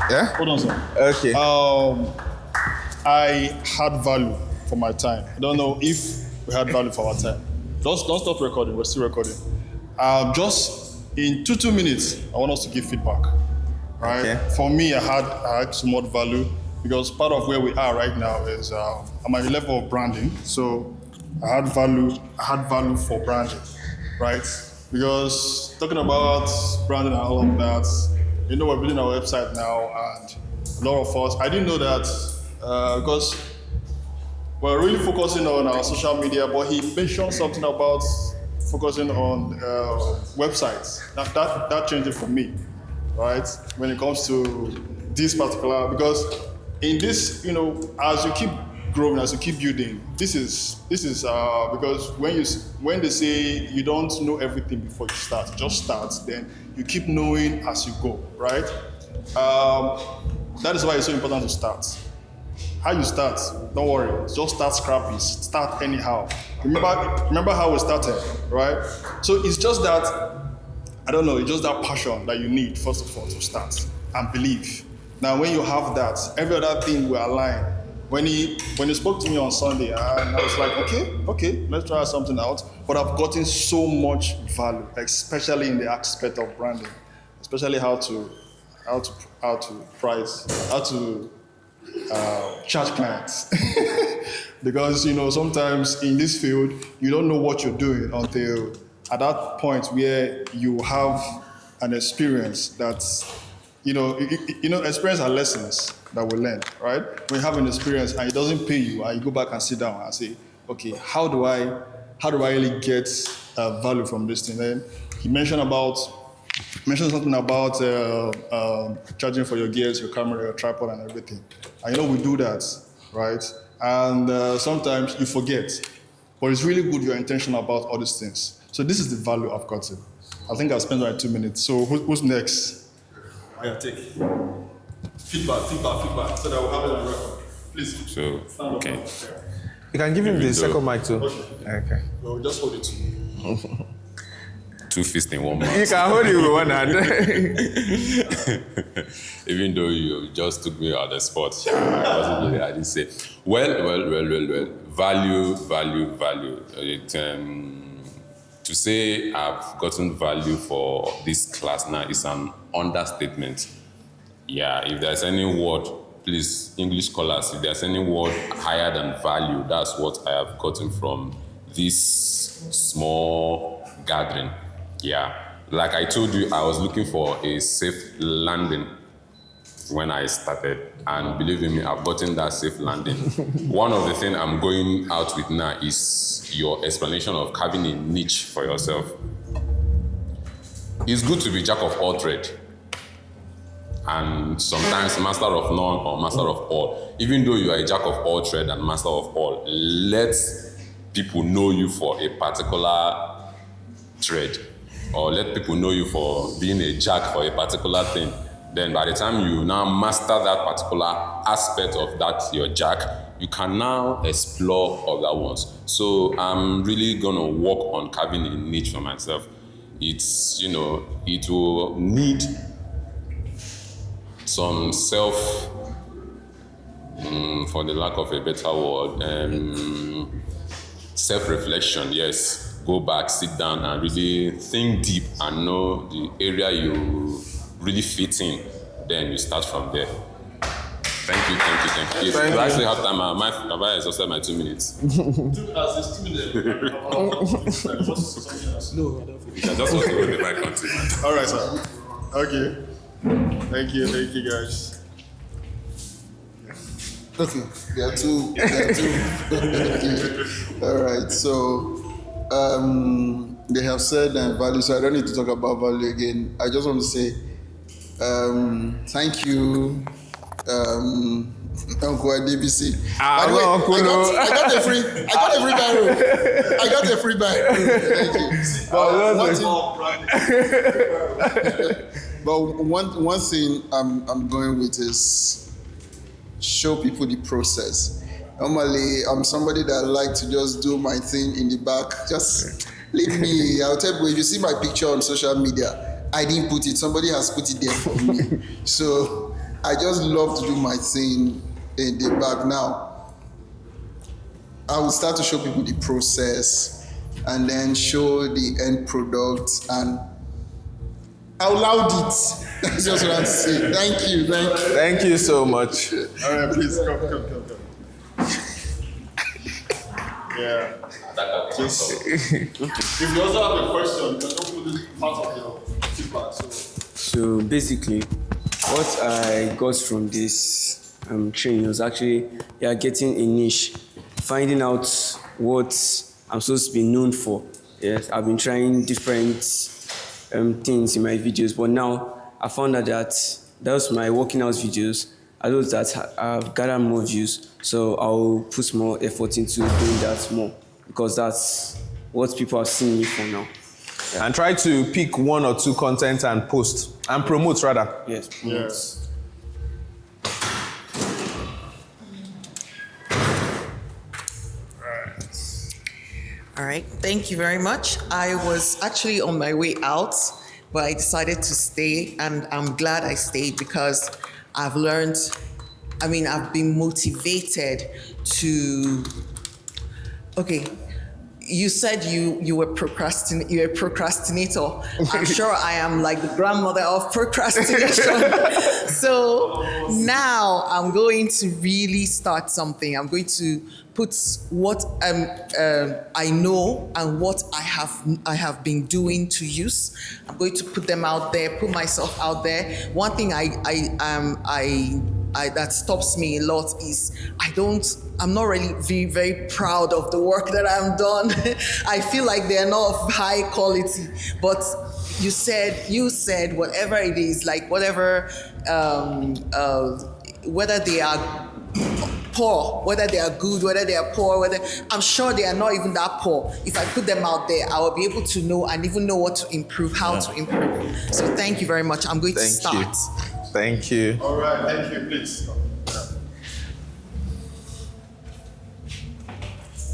Yeah? Hold on, sir. Okay. I had value for my time. I don't know if we had value for our time. Just don't stop recording. We're still recording. Just in 2 minutes, I want us to give feedback. Right? Okay. For me, I had somewhat value because part of where we are right now is I'm at a level of branding. So I had value. I had value for branding, right? Because talking about branding and all of that, you know, we're building our website now, and a lot of us. I didn't know that because we're really focusing on our social media, but he mentioned something about focusing on websites. That changed it for me, right? When it comes to this particular, because in this, you know, as you keep growing, as you keep building, this is because when they say you don't know everything before you start, just start, then you keep knowing as you go, right? That is why it's so important to start. How you start, don't worry, just start scrappy, start anyhow. Remember how we started, right? So it's just that, I don't know, it's just that passion that you need, first of all, to start and believe. Now, when you have that, every other thing will align. When he spoke to me on Sunday, and I was like, okay, let's try something out. But I've gotten so much value, especially in the aspect of branding, especially how to price, how to charge clients. Because, you know, sometimes in this field, you don't know what you're doing until at that point where you have an experience that's, you know, experience are lessons that we learn, right? When you have an experience and it doesn't pay you, and you go back and sit down and say, okay, how do I really get value from this thing? Then he mentioned something about charging for your gears, your camera, your tripod, and everything. And you know, we do that, right? And sometimes you forget, but it's really good you're intentional about all these things. So this is the value I've gotten. I think I'll spend like 2 minutes. So who's next? I take feedback, so that we'll have it on record. Please. So, okay. You can give him the second mic too. Okay. Well, just hold it to me. 2 fists in one mouth. You can hold it with one hand. Even though you just took me on the spot, I didn't say. Well. Value. To say I've gotten value for this class now is an understatement. Yeah, if there's any word, please, English scholars, if there's any word higher than value, that's what I have gotten from this small gathering. Yeah, like I told you, I was looking for a safe landing when I started, and believe in me, I've gotten that safe landing. One of the things I'm going out with now is your explanation of having a niche for yourself. It's good to be jack of all trade, and sometimes master of none or master of all. Even though you are a jack of all trade and master of all, let people know you for a particular trade, or let people know you for being a jack for a particular thing. Then by the time you now master that particular aspect of that, your jack, you can now explore other ones. So I'm really gonna work on carving a niche for myself. It's, you know, it will need some self, for the lack of a better word, self-reflection, yes. Go back, sit down and really think deep and know the area you really fit in. Then you start from there. Thank you. Yes, I actually have time. Have I exhausted my 2 minutes? As this 2 minutes. No, I don't think. I just want to hold the mic on to. All right, sir. Okay. Thank you, guys. Okay, there are two. All right, so they have said value, so I don't need to talk about value again. I just want to say thank you, Uncle Adebisi. By the way, I got a free Bible. I got a free Bible. Thank you. But one thing I'm going with is show people the process. Normally, I'm somebody that like to just do my thing in the back. Just leave me. I'll tell you, if you see my picture on social media, I didn't put it. Somebody has put it there for me. So I just love to do my thing in the back now. I will start to show people the process and then show the end product and I allowed it. That's just what I'm saying. Thank you. Thank you so much. All right, please come. Yeah. If you also have a question, you can put it part of your feedback. So basically, what I got from this training was actually getting a niche, finding out what I'm supposed to be known for. Yes, I've been trying different things in my videos, but now I found out that was my working out videos. I know that I've gathered more views, so I'll put more effort into doing that more because that's what people are seeing me for now. And try to pick 1 or 2 content and post and promote rather. Yes. Yes. All right, thank you very much. I was actually on my way out, but I decided to stay, and I'm glad I stayed because I've learned, I've been motivated to, okay, you said you were you're a procrastinator. I'm sure I am like the grandmother of procrastination. So now I'm going to really start something. I'm going to put what I know and what I have been doing to use. I'm going to put them out there, put myself out there. One thing that stops me a lot is I'm not really very, very proud of the work that I've done. I feel like they're not of high quality, but you said whatever it is, like whatever, whether they are poor, whether they are good, whether they are poor, I'm sure they are not even that poor. If I put them out there, I will be able to know and even know what to improve, how to improve. So thank you very much. I'm going to start. Thank you. All right, thank you. Please.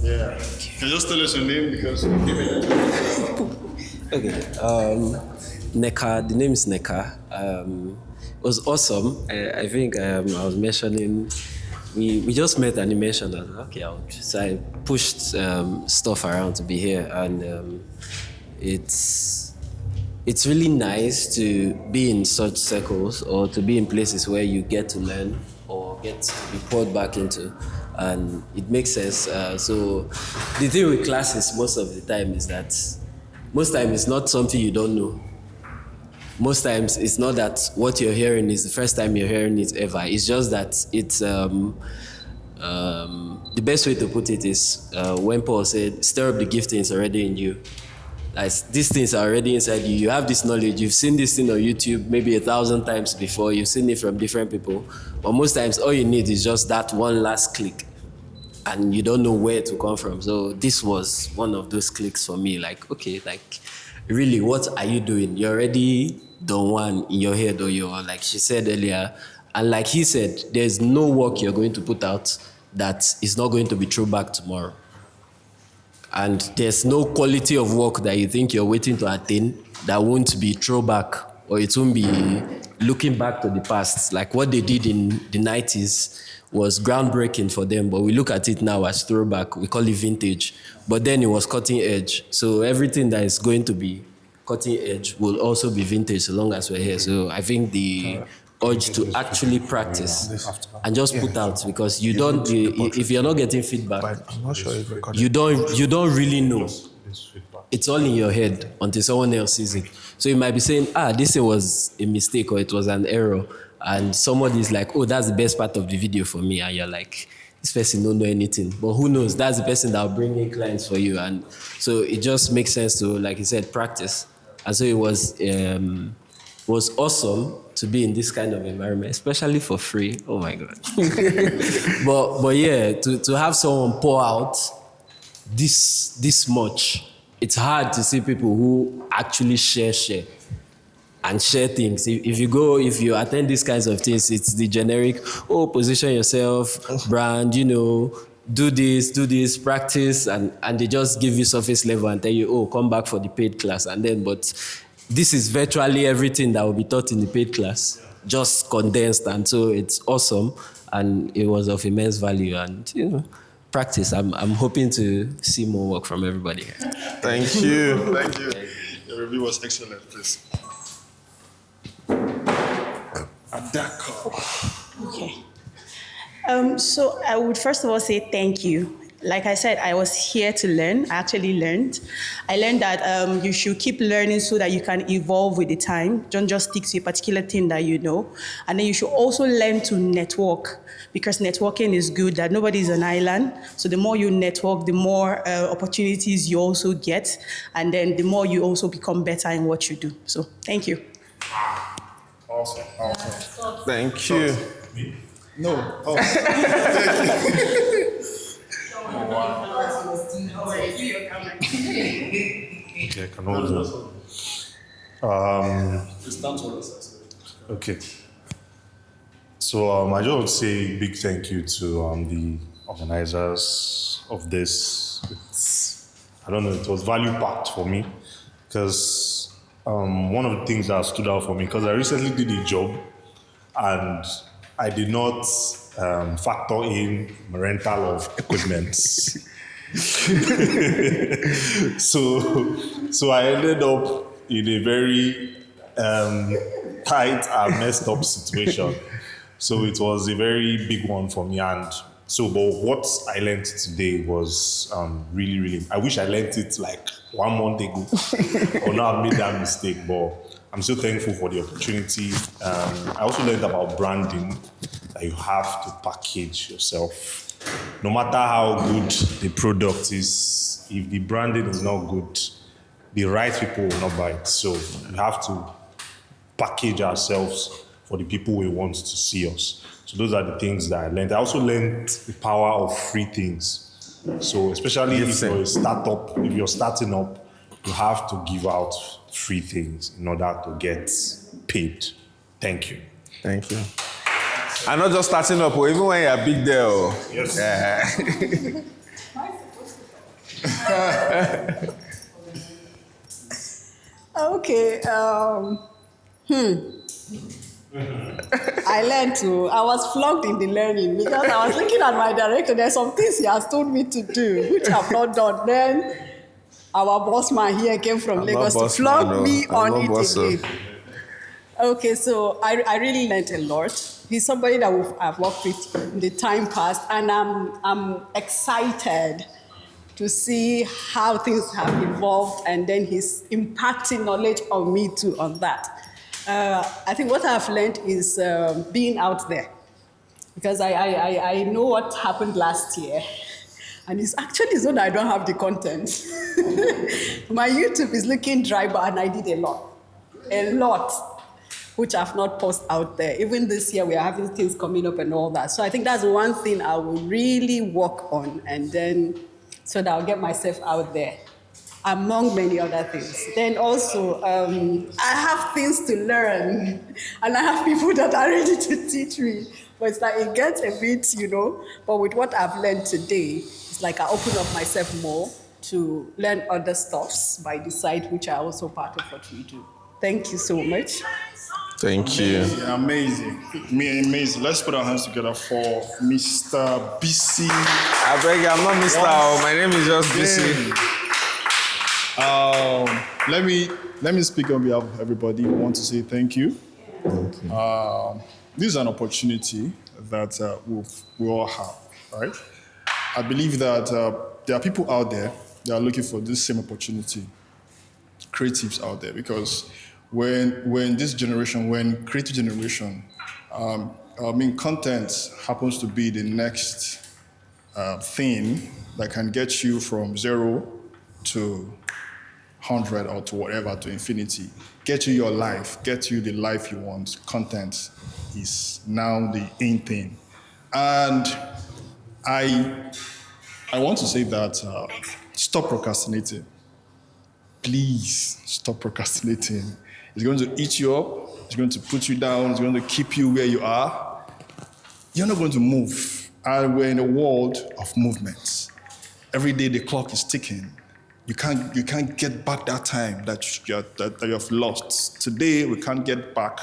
Yeah. Can you just tell us your name because Okay. Neka. The name is Neka. It was awesome. I think I was mentioning. We just met animation. I was like, okay, so I pushed stuff around to be here, and it's really nice to be in such circles or to be in places where you get to learn or get to be poured back into, and it makes sense. So the thing with classes most of the time is that most times it's not something you don't know. Most times it's not that what you're hearing is the first time you're hearing it ever. It's just that it's the best way to put it is when Paul said, stir up the giftings already in you. Like, these things are already inside you. You have this knowledge. You've seen this thing on YouTube maybe 1,000 times before. You've seen it from different people. But most times all you need is just that one last click. And you don't know where to come from. So this was one of those clicks for me. Like, okay, like, really, what are you doing? You're already done one in your head, or you're, like she said earlier. And like he said, there's no work you're going to put out that is not going to be thrown back tomorrow. And there's no quality of work that you think you're waiting to attain that won't be throwback, or it won't be looking back to the past. Like what they did in the 90s was groundbreaking for them, but we look at it now as throwback. We call it vintage. But then it was cutting edge. So everything that is going to be cutting edge will also be vintage so long as we're here. So I think the urge to actually practice and just put out, because you don't, if you're not getting feedback, I'm not sure if you don't really know. It's all in your head until someone else sees it. So you might be saying, this thing was a mistake or it was an error, and somebody's like, oh, that's the best part of the video for me, and you're like, this person don't know anything. But who knows? That's the person that will bring in clients for you. And so it just makes sense to, like you said, practice. And so it was awesome to be in this kind of environment, especially for free. Oh my God. but yeah, to have someone pour out this much, it's hard to see people who actually share and share things. If you attend these kinds of things, it's the generic, position yourself, brand, do this, practice, and they just give you surface level and tell you, come back for the paid class. And then, but this is virtually everything that will be taught in the paid class, just condensed, and so it's awesome, and it was of immense value, and practice. I'm hoping to see more work from everybody here. Thank you. Thank you. Your review was excellent, please. Adako. Okay. So I would first of all say thank you. Like I said, I was here to learn. I actually learned. I learned that you should keep learning so that you can evolve with the time. Don't just stick to a particular thing that you know. And then you should also learn to network, because networking is good, that nobody is an island. So the more you network, the more opportunities you also get. And then the more you also become better in what you do. So thank you. Awesome. Thank you. No. Oh. Thank you. Okay, I can hold okay. So I just want to say a big thank you to the organizers of this. I don't know, it was value packed for me, because one of the things that stood out for me, because I recently did a job and I did not factor in my rental of equipment. so I ended up in a very tight and messed up situation. So it was a very big one for me. And so, but what I learned today was really, really, I wish I learned it like 1 month ago or not have made that mistake, but I'm so thankful for the opportunity. I also learned about branding, that you have to package yourself. No matter how good the product is, if the branding is not good, the right people will not buy it. So we have to package ourselves for the people we want to see us. So those are the things that I learned. I also learned the power of free things. So especially if you're a startup, if you're starting up, you have to give out free things in order to get paid. Thank you. Thank you. And not just starting up, even when you're big there. Yes. Yeah. Okay. I was flogged in the learning because I was looking at my director. There's some things he has told me to do, which I've not done. Then our boss man here came from Lagos to flog me on it again. Okay, so I really learned a lot. He's somebody that I've worked with in the time past, and I'm excited to see how things have evolved, and then he's imparting knowledge on me too on that. I think what I've learned is being out there, because I know what happened last year, and it's actually so that I don't have the content. My YouTube is looking dry, and I did a lot, which I've not posted out there. Even this year, we are having things coming up and all that. So I think that's one thing I will really work on, and then so that I'll get myself out there, among many other things. Then also, I have things to learn, and I have people that are ready to teach me. But it's like it gets a bit, but with what I've learned today, it's like I open up myself more to learn other stuffs by the side, which are also part of what we do. Thank you so much. Thank you. Amazing. Amazing. Let's put our hands together for Mr. BC. I beg you, I'm not Mr. My name is just BC. Let me speak on behalf of everybody. We want to say thank you. This is an opportunity that we all have, right? I believe that there are people out there that are looking for this same opportunity, creatives out there, because when this generation, when creative generation, content happens to be the next thing that can get you from 0 to 100 or to whatever, to infinity, get you your life, get you the life you want. Content is now the in thing. And I want to say that stop procrastinating. Please stop procrastinating. It's going to eat you up. It's going to put you down. It's going to keep you where you are. You're not going to move. And we're in a world of movements. Every day the clock is ticking. you can't get back that time that you have lost. Today we can't get back.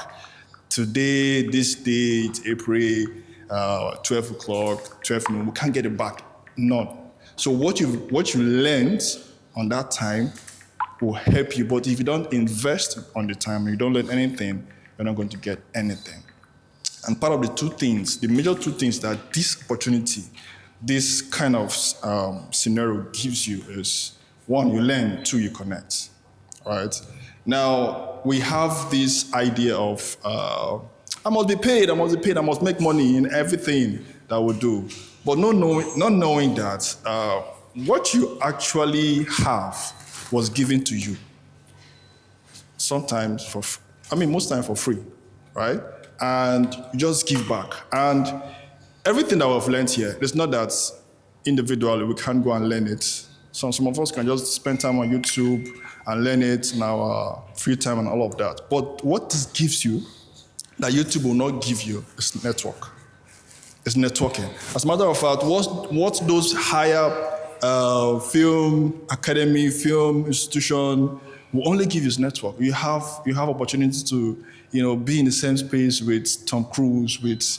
Today, this date, April, 12 o'clock, 12 noon, we can't get it back. None. So what you learned on that time will help you. But if you don't invest on the time, you don't learn anything, you're not going to get anything. And part of the major two things that this opportunity, this kind of scenario gives you is, one, you learn, two, you connect, right? Now, we have this idea of, I must be paid, I must make money in everything that we do. But not knowing that what you actually have was given to you. Sometimes most times for free, right? And you just give back. And everything that we've learned here, it's not that individually we can't go and learn it. Some of us can just spend time on YouTube and learn it in our free time and all of that. But what this gives you that YouTube will not give you is network. It's networking. As a matter of fact, what those higher film academy, film institution will only give you is network. You have opportunity to be in the same space with Tom Cruise, with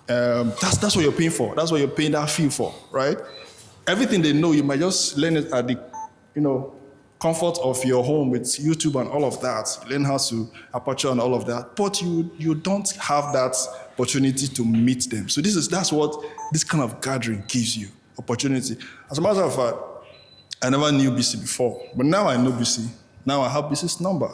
that's what you're paying for. That's what you're paying that fee for, right? Everything they know, you might just learn it at the comfort of your home with YouTube and all of that. Learn how to aperture and all of that. But you don't have that opportunity to meet them. So that's what this kind of gathering gives you, opportunity. As a matter of fact, I never knew BC before, but now I know BC. Now I have BC's number.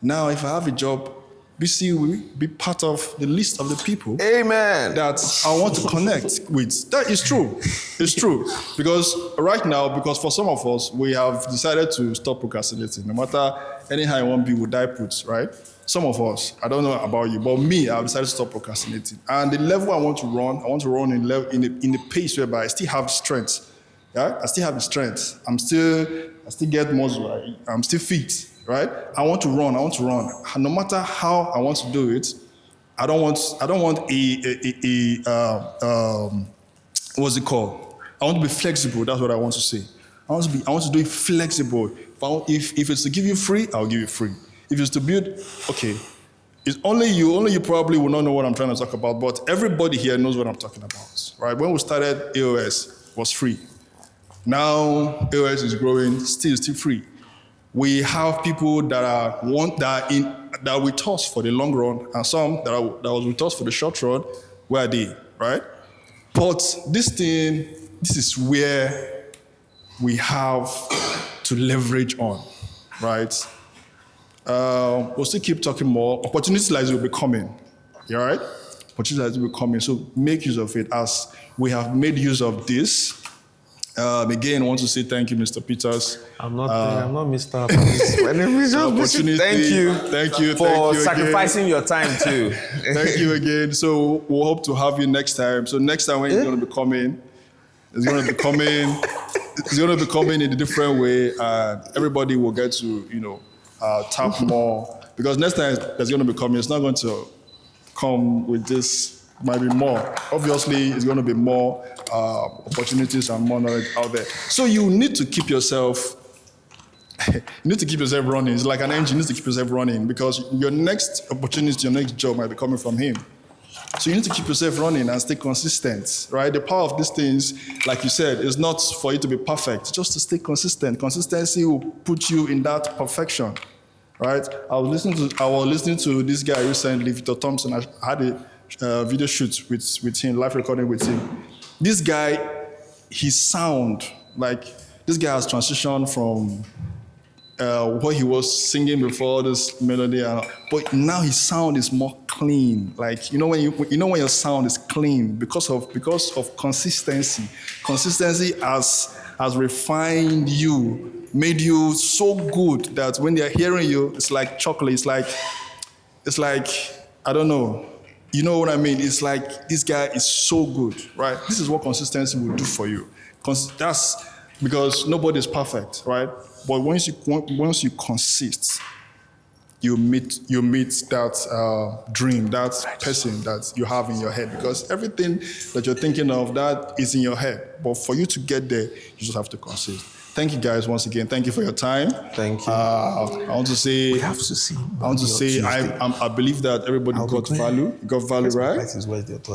Now if I have a job, BC will be part of the list of the people that I want to connect with. That is true. It's true. Because right now, for some of us, we have decided to stop procrastinating. No matter anyhow I want to be, we'll die put, right? Some of us, I don't know about you, but me, I've decided to stop procrastinating. And the level I want to run in the pace whereby I still have strength. Yeah? I still have the strength. I still get muscle. Right? I'm still fit. Right? I want to run. No matter how I want to do it, I don't want what's it called? I want to be flexible. That's what I want to say. I want to do it flexible. If it's to give you free, I'll give you free. If it's to build, okay. It's only you probably will not know what I'm trying to talk about, but everybody here knows what I'm talking about, right? When we started, AOS was free. Now AOS is growing, still free. We have people that are with us for the long run, and some that was with us for the short run. Where are they, right? But this is where we have to leverage on, right? We'll still keep talking more. Opportunities like this will be coming, you all right? Opportunities like this will be coming, so make use of it as we have made use of this. Again, I want to say thank you, Mr. Peters. I'm not Mr. Peters. My name is just Thank you for sacrificing your time too. Thank you again. So we'll hope to have you next time. So next time when you're going to be coming, it's going to be coming in a different way, and everybody will get to tap more, because next time there's going to be coming. It's not going to come with this. Might be more. Obviously, it's going to be more opportunities and more knowledge out there. So you need to keep yourself. Running. It's like an engine. You need to keep yourself running, because your next opportunity, your next job might be coming from him. So you need to keep yourself running and stay consistent, right? The power of these things, like you said, is not for you to be perfect, just to stay consistent. Consistency will put you in that perfection, right? I was listening to this guy recently, Victor Thompson. I had a video shoot with him, live recording with him. This guy, his sound, this guy has transitioned from what he was singing before this melody, but now his sound is more clean. When your sound is clean because of consistency. Consistency has refined you, made you so good that when they're hearing you, it's like chocolate. It's like I don't know. You know what I mean? It's like, this guy is so good, right? This is what consistency will do for you. That's because nobody is perfect, right? But once you consist, you meet that dream, that person that you have in your head. Because everything that you're thinking of, that is in your head. But for you to get there, you just have to consist. thank you guys once again. Thank you for your time. Thank you. I want to say. We have to see. I want to say I believe that everybody got value. You got value, right?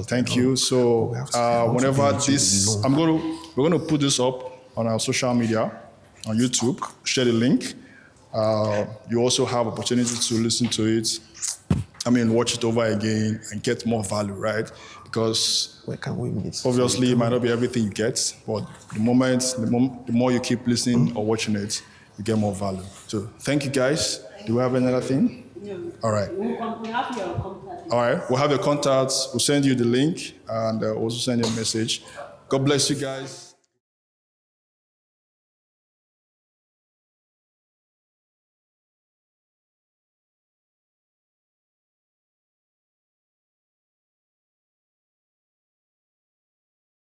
Thank you. So whenever this, we're gonna put this up on our social media, on YouTube. Share the link. You also have opportunity to listen to it. Watch it over again and get more value, right? Because where can we meet? Obviously, it might not be everything you get, but the more you keep listening or watching it, you get more value. So thank you, guys. Do we have another thing? No. All right. We have your contact. All right. We'll have your contacts. We'll send you the link and also send you a message. God bless you guys.